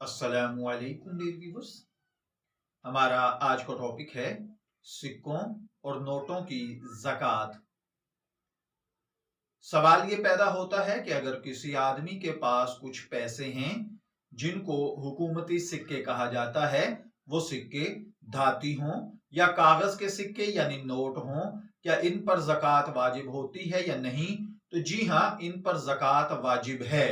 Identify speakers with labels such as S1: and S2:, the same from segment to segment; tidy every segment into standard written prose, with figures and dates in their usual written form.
S1: अस्सलामु अलैकुम dear viewers. हमारा आज का टॉपिक है सिक्कों और नोटों की ज़कात। सवाल ये पैदा होता है कि अगर किसी आदमी के पास कुछ पैसे हैं जिनको हुकूमती सिक्के कहा जाता है, वो सिक्के धाती हों या कागज के सिक्के यानी नोट हों, क्या इन पर ज़कात वाजिब होती है या नहीं? तो जी हाँ, इन पर ज़कात वाजिब है,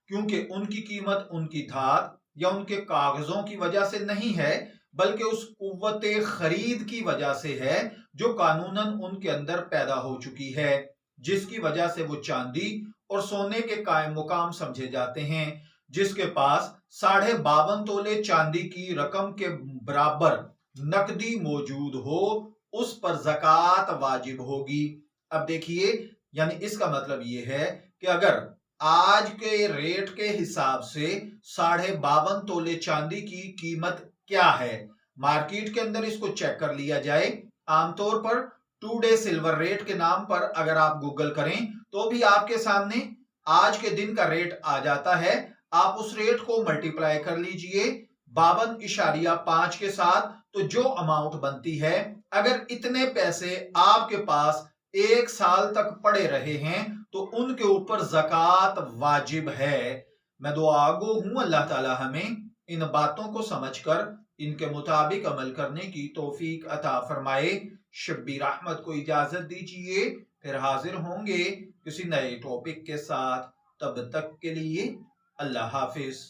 S1: क्योंकि उनकी कीमत उनकी धात या उनके कागजों की वजह से नहीं है, बल्कि उस कुव्वते खरीद की वजह से है जो कानूनन उनके अंदर पैदा हो चुकी है, जिसकी वजह से वो चांदी और सोने के कायम मुकाम समझे जाते हैं। जिसके पास 52.5 तोले चांदी की रकम के बराबर नकदी मौजूद हो, उस पर ज़कात वाजिब होगी। अब देखिए, यानी इसका मतलब ये है कि अगर आज के रेट के हिसाब से 52.5 तोले चांदी की कीमत क्या है, मार्केट के अंदर इसको चेक कर लिया जाए। आमतौर पर टू डे सिल्वर रेट के नाम पर अगर आप गूगल करें तो भी आपके सामने आज के दिन का रेट आ जाता है। आप उस रेट को मल्टीप्लाई कर लीजिए 52.5 के साथ, तो जो अमाउंट बनती है, अगर इतने पैसे आपके पास एक साल तक पड़े रहे हैं तो उनके ऊपर ज़कात वाजिब है। मैं दुआ गो हूं अल्लाह ताला हमें इन बातों को समझकर इनके मुताबिक अमल करने की तौफीक अता फरमाए। शब्बीर अहमद को इजाजत दीजिए, फिर हाजिर होंगे किसी नए टॉपिक के साथ। तब तक के लिए अल्लाह हाफिज।